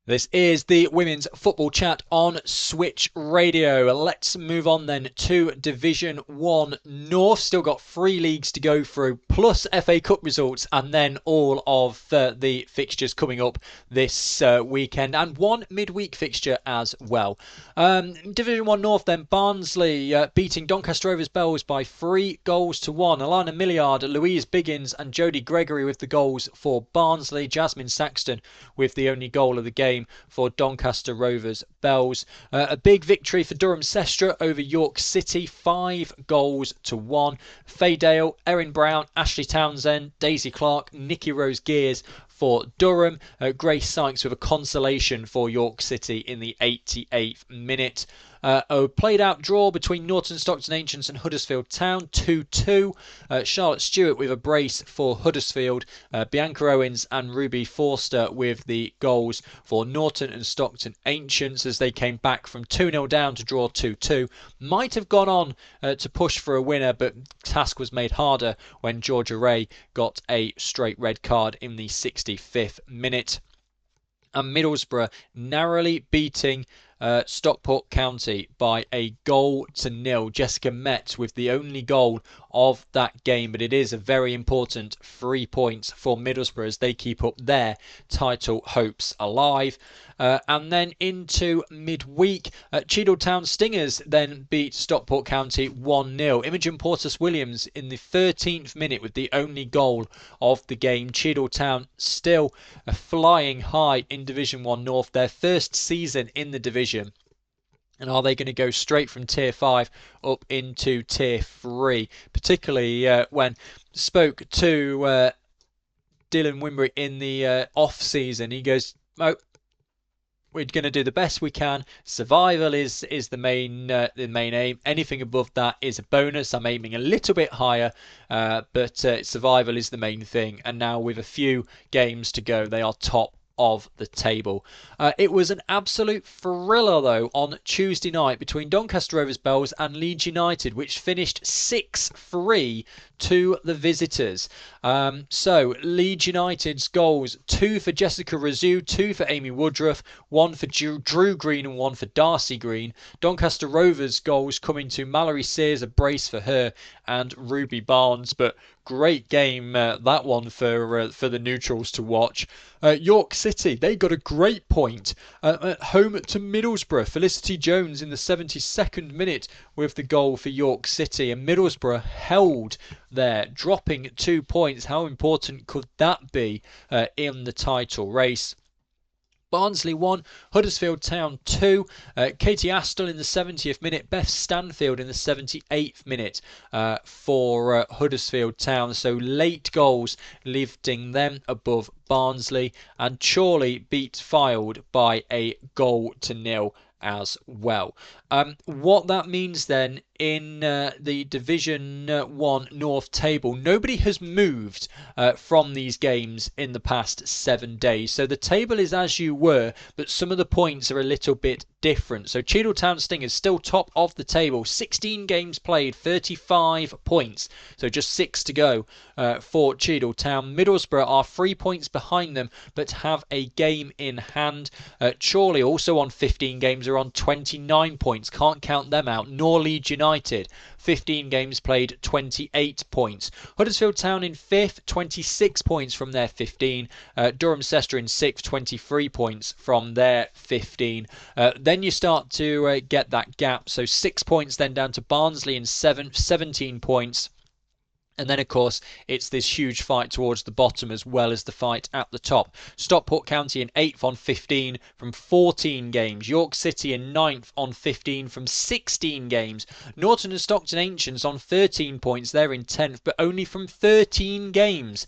S2: This is the Women's Football Chat on Switch Radio. Let's move on then to Division 1 North. Still got 3 leagues to go through, plus FA Cup results, and then all of the fixtures coming up this weekend, and 1 midweek fixture as well. Division 1 North then, Barnsley beating Doncaster Rovers Bells by 3 goals to 1. Alana Milliard, Louise Biggins and Jodie Gregory with the goals for Barnsley. Jasmine Saxton with the only goal of the game for Doncaster Rovers Bells. A big victory for Durham Sestra over York City, 5 goals to 1. Faye Dale, Erin Brown, Ashley Townsend, Daisy Clark, Nikki Rose Gears for Durham. Grace Sykes with a consolation for York City in the 88th minute. A played out draw between Norton Stockton Ancients and Huddersfield Town, 2-2. Charlotte Stewart with a brace for Huddersfield. Bianca Owens and Ruby Forster with the goals for Norton and Stockton Ancients as they came back from 2-0 down to draw 2-2. Might have gone on to push for a winner, but task was made harder when Georgia Ray got a straight red card in the 65th minute. And Middlesbrough narrowly beating Stockport County by a goal to 0. Jessica Metz with the only goal of that game, but it is a very important 3 points for Middlesbrough as they keep up their title hopes alive. And then into midweek, Cheadletown Stingers then beat Stockport County 1-0. Imogen Portas-Williams in the 13th minute with the only goal of the game. Cheadletown still flying high in Division 1 North, their first season in the division. And are they going to go straight from Tier 5 up into Tier 3? Particularly when spoke to Dylan Wimbrick in the off-season. He goes, oh, we're going to do the best we can. Survival is the main aim. Anything above that is a bonus. I'm aiming a little bit higher, but survival is the main thing. And now with a few games to go, they are top of the table. It was an absolute thriller though on Tuesday night between Doncaster Rovers Bells and Leeds United, which finished 6-3 to the visitors. So Leeds United's goals, 2 for Jessica Razoo, 2 for Amy Woodruff, 1 for Drew Green and 1 for Darcy Green. Doncaster Rovers goals coming to Mallory Sears, a brace for her, and Ruby Barnes. But great game that one for the neutrals to watch. York City, they got a great point at home to Middlesbrough. Felicity Jones in the 72nd minute with the goal for York City, and Middlesbrough held there, dropping 2 points. How important could that be in the title race? Barnsley 1, Huddersfield Town 2. Katie Astle in the 70th minute, Beth Stanfield in the 78th minute for Huddersfield Town. So late goals lifting them above Barnsley, and Chorley beat Fylde by a goal to 0 as well. What that means then in the Division 1 North table, nobody has moved from these games in the past 7 days. So the table is as you were, but some of the points are a little bit different. So Cheadletown Stingers still top of the table, 16 games played, 35 points. So just 6 to go for Cheadletown. Middlesbrough are 3 points behind them, but have a game in hand. Chorley also on 15 games are on 29 points. Can't count them out, nor Leeds United. 15 games played, 28 points. Huddersfield Town in 5th, 26 points from their 15. Durham Sestra in 6th, 23 points from their 15. Then you start to get that gap. So 6 points then down to Barnsley in 7th, 17 points. And then, of course, it's this huge fight towards the bottom as well as the fight at the top. Stockport County in 8th on 15 from 14 games. York City in 9th on 15 from 16 games. Norton and Stockton Ancients on 13 points. They're in 10th, but only from 13 games.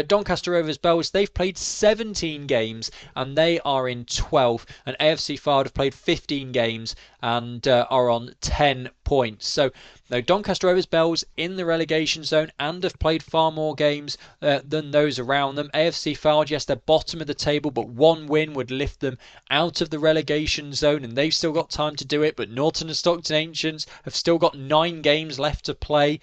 S2: Doncaster Rovers Bells, they've played 17 games and they are in 12th. And AFC Fylde have played 15 games and are on 10 points. So Now, Doncaster Rovers Bells in the relegation zone and have played far more games than those around them. AFC FAWNL, yes, they're bottom of the table, but one win would lift them out of the relegation zone, and they've still got time to do it. But Norton and Stockton Ancients have still got 9 games left to play,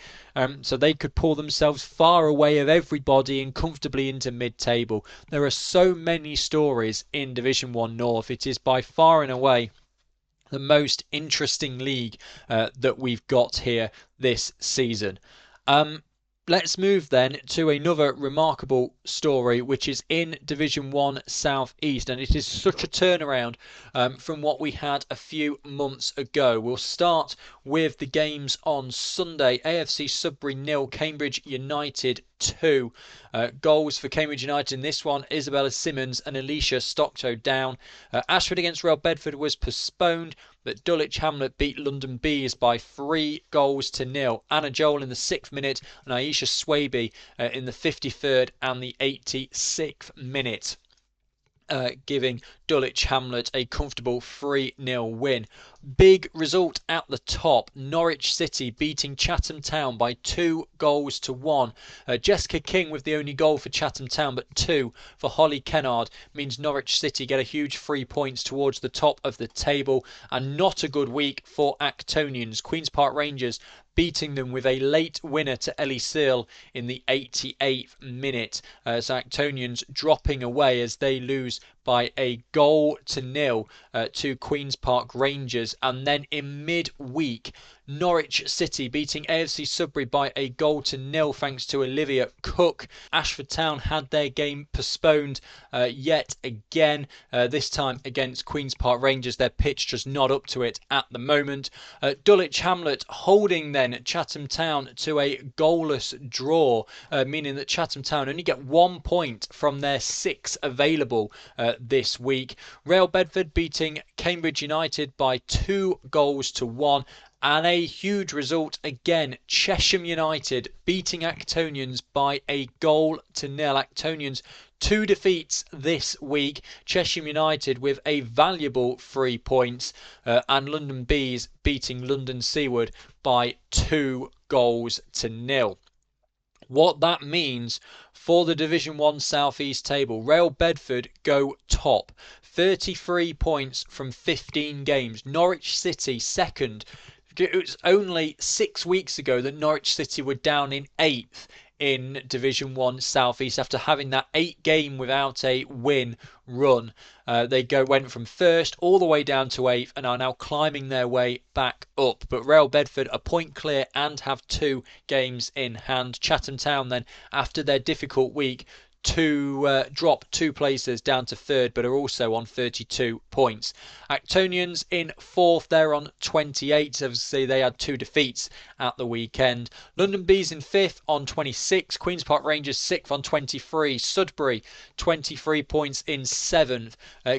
S2: so they could pull themselves far away of everybody and comfortably into mid-table. There are so many stories in Division 1 North. It is by far and away the most interesting league that we've got here this season. Let's move then to another remarkable story, which is in Division 1 South East, and it is such a turnaround from what we had a few months ago. We'll start with the games on Sunday. AFC Sudbury 0, Cambridge United 2. Goals for Cambridge United in this one, Isabella Simmons and Alicia Stockto down. Ashford against Real Bedford was postponed, but Dulwich Hamlet beat London Bees by 3-0. Anna Joel in the 6th minute and Aisha Swaby in the 53rd and the 86th minute. Giving Dulwich Hamlet a comfortable 3-0 win. Big result at the top. Norwich City beating Chatham Town by 2-1. Jessica King with the only goal for Chatham Town, but 2 for Holly Kennard means Norwich City get a huge 3 points towards the top of the table. And not a good week for Actonians. Queen's Park Rangers beating them with a late winner to Ellie Searle in the 88th minute. So Actonians dropping away as they lose by 1-0 to Queen's Park Rangers. And then in midweek, Norwich City beating AFC Sudbury by 1-0 thanks to Olivia Cook. Ashford Town had their game postponed yet again, this time against Queen's Park Rangers. Their pitch just not up to it at the moment. Dulwich Hamlet holding then Chatham Town to a goalless draw, meaning that Chatham Town only get 1 point from their 6 available this week. Real Bedford beating Cambridge United by 2-1. And a huge result again, Chesham United beating Actonians by 1-0. Actonians 2 defeats this week. Chesham United with a valuable 3 points. And London Bees beating London Seaward by 2-0. What that means for the Division 1 South East table, Real Bedford go top. 33 points from 15 games. Norwich City second. It was only 6 weeks ago that Norwich City were down in 8th in Division 1 South East after having that 8-game without a win run. They went from 1st all the way down to 8th and are now climbing their way back up. But Real Bedford are point clear and have 2 games in hand. Chatham Town then, after their difficult week, to drop 2 places down to 3rd, but are also on 32 points. Actonians in 4th, they're on 28. Obviously, they had 2 defeats at the weekend. London Bees in 5th on 26. Queen's Park Rangers 6th on 23. Sudbury 23 points in 7th.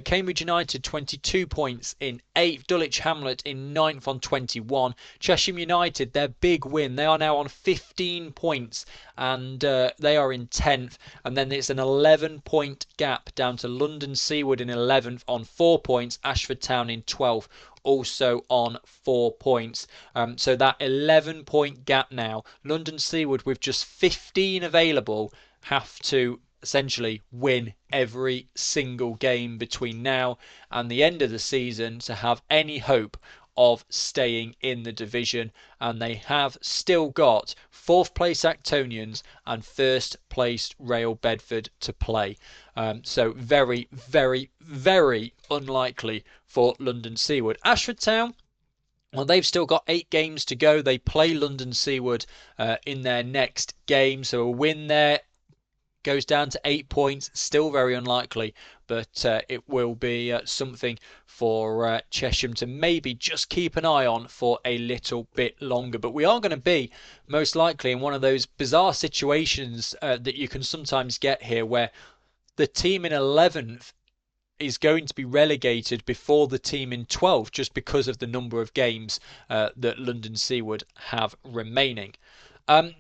S2: Cambridge United 22 points in 8th. Dulwich Hamlet in 9th on 21. Chesham United, their big win. They are now on 15 points and they are in 10th. And then it's an 11-point gap down to London Seaward in 11th on 4 points. Ashford Town in 12th, also on 4 points. So that 11-point gap now. London Seaward with just 15 available have to essentially win every single game between now and the end of the season to have any hope of staying in the division, and they have still got 4th place Actonians and 1st place Real Bedford to play. So very, very, very unlikely for London Seaward. Ashford Town, well, they've still got 8 games to go. They play London Seaward in their next game, so a win there goes down to 8 points. Still very unlikely, but it will be something for Chesham to maybe just keep an eye on for a little bit longer. But we are going to be most likely in one of those bizarre situations that you can sometimes get here, where the team in 11th is going to be relegated before the team in 12th just because of the number of games that London Seaward have remaining.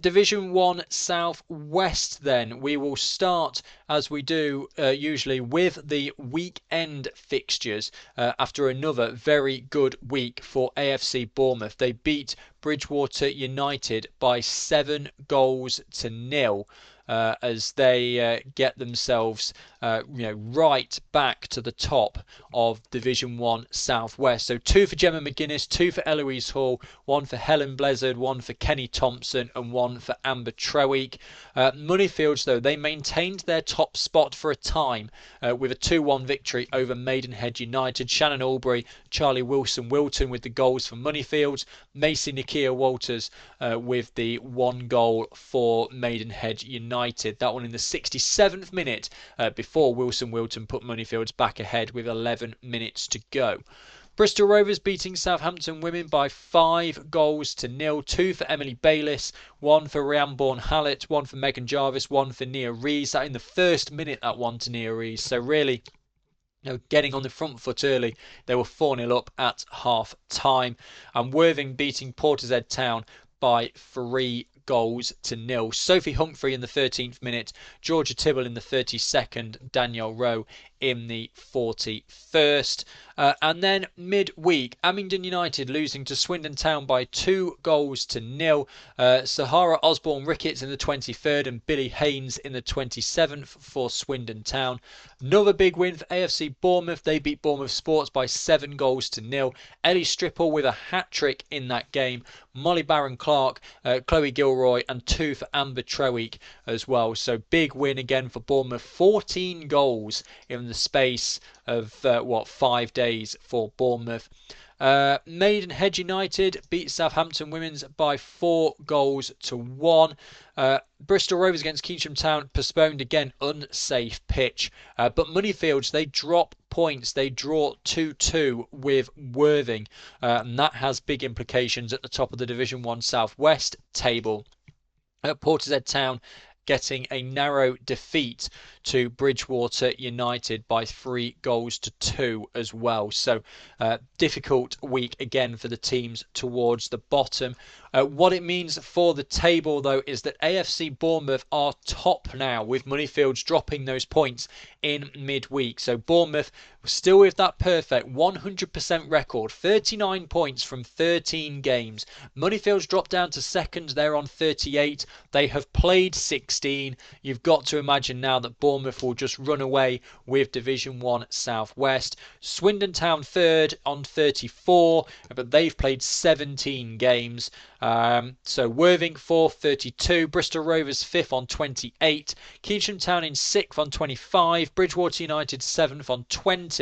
S2: Division 1 South West then. We will start, as we do usually, with the weekend fixtures after another very good week for AFC Bournemouth. They beat Bridgewater United by 7-0 as they get themselves right back to the top of Division 1 Southwest. So 2 for Gemma McGuinness, 2 for Eloise Hall, 1 for Helen Blezard, 1 for Kenny Thompson and 1 for Amber Treweek. Moneyfields, though, they maintained their top spot for a time with a 2-1 victory over Maidenhead United. Shannon Albury, Charlie Wilson-Wilton with the goals for Moneyfields. Macy Nakia Walters with the 1 goal for Maidenhead United. That one in the 67th minute before Wilson-Wilton put Moneyfields back ahead with 11 minutes to go. Bristol Rovers beating Southampton Women by 5-0. 2 for Emily Bayliss, 1 for Rhiannon Bourne-Hallett, 1 for Megan Jarvis, 1 for Nia Rees. That in the first minute, that one to Nia Rees. So really, getting on the front foot early. They were 4-0 up at half time. And Worthing beating Portishead Town by 3-0. Sophie Humphrey in the 13th minute, Georgia Tibble in the 32nd, Danielle Rowe in the 41st. And then midweek, Abingdon United losing to Swindon Town by 2-0. Sahara Osborne Ricketts in the 23rd and Billy Haynes in the 27th for Swindon Town. Another big win for AFC Bournemouth. They beat Bournemouth Sports by 7-0. Ellie Stripple with a hat-trick in that game. Molly Barron-Clark, Chloe Gilroy and 2 for Amber Treweek as well. So big win again for Bournemouth. 14 goals in the space of 5 days for Bournemouth. Maidenhead United beat Southampton Women's by 4-1. Bristol Rovers against Keynsham Town postponed again, unsafe pitch. But Moneyfields, they drop points. They draw 2-2 with Worthing. And that has big implications at the top of the Division 1 South West table. Portishead Town getting a narrow defeat to Bridgewater United by 3-2 as well. So difficult week again for the teams towards the bottom. What it means for the table, though, is that AFC Bournemouth are top now, with Moneyfields dropping those points in midweek. So Bournemouth still with that perfect 100% record, 39 points from 13 games. Moneyfields dropped down to second. They're on 38. They have played 16. You've got to imagine now that Bournemouth will just run away with Division 1 South West. Swindon Town third on 34, but they've played 17 games. So Worthing 4th, 32. Bristol Rovers 5th on 28. Keynsham Town in 6th on 25. Bridgewater United 7th on 20.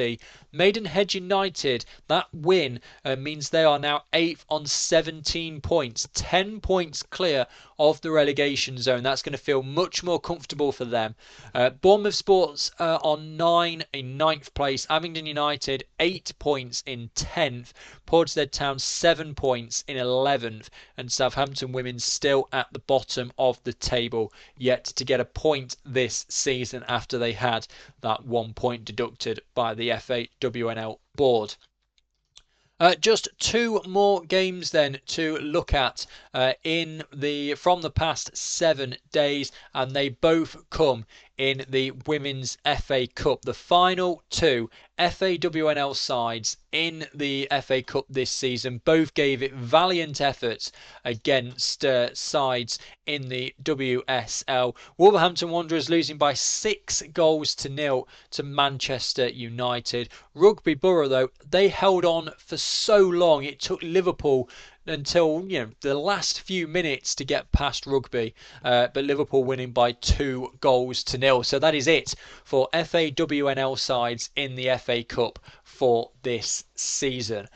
S2: Maidenhead United, that win means they are now 8th on 17 points. 10 points clear of the relegation zone. That's going to feel much more comfortable for them. Bournemouth Sports on 9 in 9th place. Abingdon United 8 points in 10th. Portishead Town 7 points in 11th. And Southampton Women still at the bottom of the table, yet to get a point this season after they had that 1 point deducted by the FAWNL board. Just 2 more games then to look at from the past 7 days, and they both come in the Women's FA Cup. The final 2 FAWNL sides in the FA Cup this season both gave it valiant efforts against sides in the WSL. Wolverhampton Wanderers losing by 6-0 to Manchester United. Rugby Borough, though, they held on for so long. It took Liverpool until the last few minutes to get past Rugby, but Liverpool winning by 2-0. So that is it for FAWNL sides in the FA Cup for this season.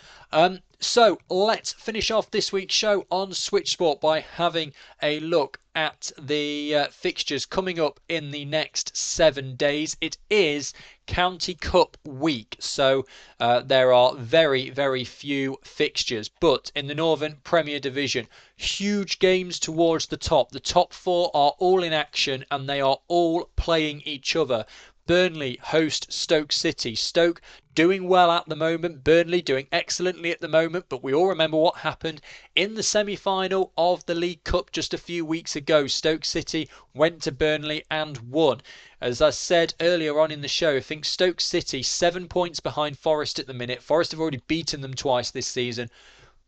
S2: So let's finish off this week's show on Switch Sport by having a look at the fixtures coming up in the next 7 days. It is County Cup week, so there are very, very few fixtures. But in the Northern Premier Division, huge games towards the top. The top 4 are all in action and they are all playing each other. Burnley host Stoke City. Stoke doing well at the moment. Burnley doing excellently at the moment. But we all remember what happened in the semi-final of the League Cup just a few weeks ago. Stoke City went to Burnley and won. As I said earlier on in the show, I think Stoke City 7 points behind Forest at the minute. Forest have already beaten them twice this season.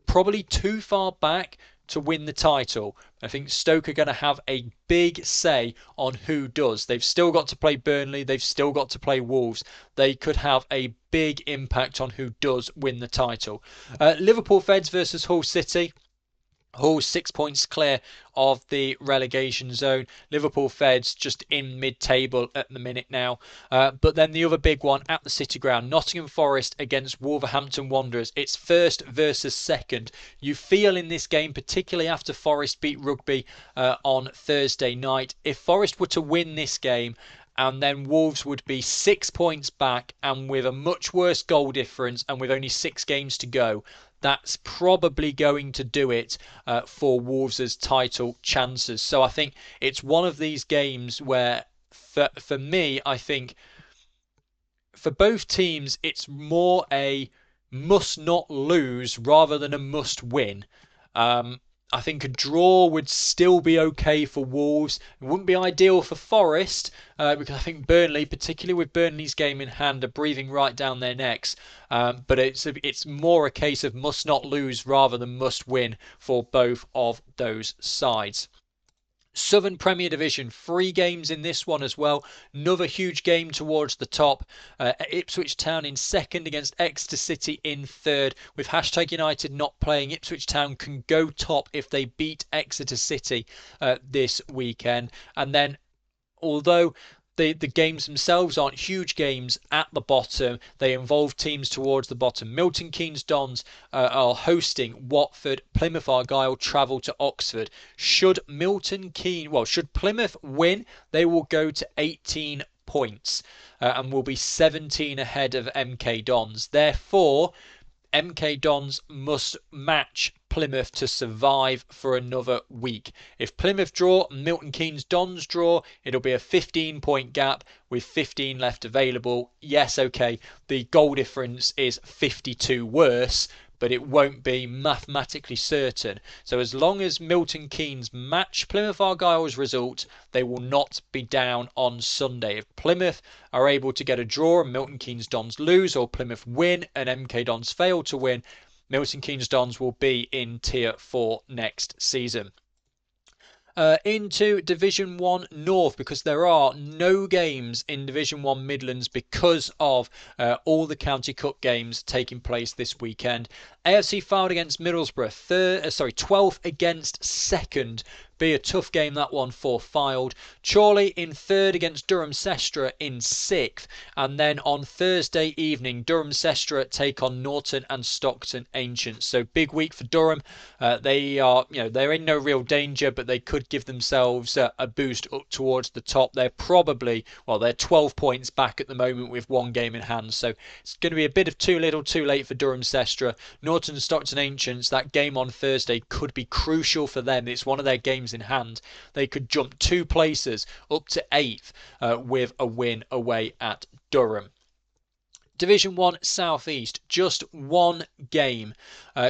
S2: Probably too far back to win the title. I think Stoke are going to have a big say on who does. They've still got to play Burnley. They've still got to play Wolves. They could have a big impact on who does win the title. Liverpool Feds versus Hull City. Hull 6 points clear of the relegation zone. Liverpool Feds just in mid-table at the minute now. But then the other big one at the City Ground, Nottingham Forest against Wolverhampton Wanderers. It's first versus second. You feel in this game, particularly after Forest beat Rugby on Thursday night, if Forest were to win this game, and then Wolves would be 6 points back and with a much worse goal difference and with only 6 games to go, that's probably going to do it for Wolves' title chances. So I think it's one of these games where, for me, I think for both teams, it's more a must not lose rather than a must win. I think a draw would still be okay for Wolves. It wouldn't be ideal for Forest because I think Burnley, particularly with Burnley's game in hand, are breathing right down their necks. But it's more a case of must not lose rather than must win for both of those sides. Southern Premier Division, 3 games in this one as well. Another huge game towards the top. Ipswich Town in second against Exeter City in third. With Hashtag United not playing, Ipswich Town can go top if they beat Exeter City this weekend. And then, although the games themselves aren't huge games at the bottom, they involve teams towards the bottom. Milton Keynes Dons are hosting Watford. Plymouth Argyle travel to Oxford. Should Plymouth win, they will go to 18 points and will be 17 ahead of MK Dons. Therefore, MK Dons must match Plymouth to survive for another week. If Plymouth draw and Milton Keynes Dons draw, it'll be a 15-point gap with 15 left available. Yes, okay, the goal difference is 52 worse, but it won't be mathematically certain. So as long as Milton Keynes match Plymouth Argyle's result, they will not be down on Sunday. If Plymouth are able to get a draw and Milton Keynes Dons lose, or Plymouth win and MK Dons fail to win, Milton Keynes Dons will be in Tier 4 next season. Into Division 1 North, because there are no games in Division 1 Midlands because of all the County Cup games taking place this weekend. AFC Fylde against Middlesbrough, 12th against 2nd. Be a tough game, that one, for Fylde. Chorley in 3rd against Durham Sestra in 6th. And then on Thursday evening, Durham Sestra take on Norton and Stockton Ancients. So big week for Durham. They're in no real danger, but they could give themselves a boost up towards the top. They're 12 points back at the moment with 1 game in hand. So it's going to be a bit of too little, too late for Durham Sestra. Norton and Stockton Ancients, that game on Thursday could be crucial for them. It's one of their games in hand. They could jump 2 places up to 8th with a win away at Durham. Division 1 South East, just 1 game.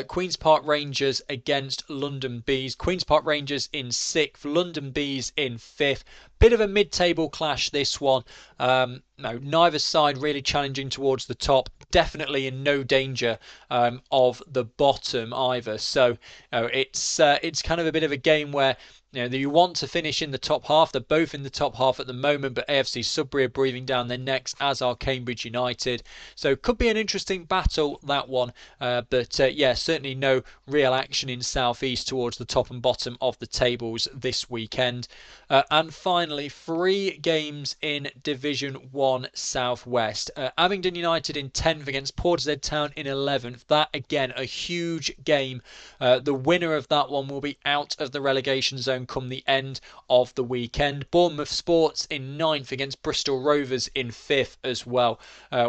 S2: Queen's Park Rangers against London Bees. Queen's Park Rangers in 6th, London Bees in 5th. Bit of a mid-table clash, this one. Neither side really challenging towards the top. Definitely in no danger of the bottom either. So it's kind of a bit of a game where you want to finish in the top half. They're both in the top half at the moment, but AFC Sudbury are breathing down their necks, as are Cambridge United. So could be an interesting battle, that one. But certainly no real action in South East towards the top and bottom of the tables this weekend. And finally, 3 games in Division 1 South West. Abingdon United in 10th against Portishead Town in 11th. That, again, a huge game. The winner of that one will be out of the relegation zone Blackburn come the end of the weekend. Bournemouth Sports in 9th against Bristol Rovers in 5th as well.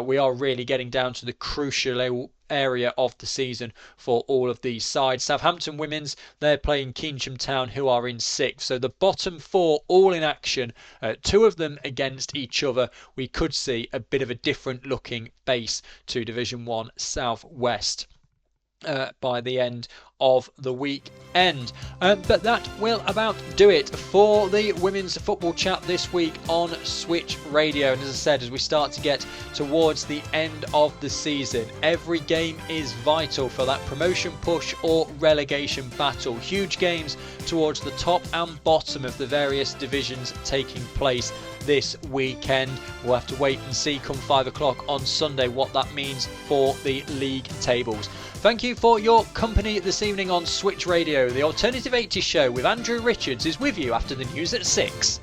S2: We are really getting down to the crucial area of the season for all of these sides. Southampton Women's, they're playing Keynsham Town, who are in 6th. So the bottom 4 all in action, 2 of them against each other. We could see a bit of a different looking base to Division 1 South West by the end of the weekend. But that will about do it for the women's football chat this week on Switch Radio. And as I said, as we start to get towards the end of the season, every game is vital for that promotion push or relegation battle. Huge games towards the top and bottom of the various divisions taking place this weekend. We'll have to wait and see come 5 o'clock on Sunday what that means for the league tables. Thank you for your company this evening on Switch Radio. The Alternative 80s show with Andrew Richards is with you after the news at 6.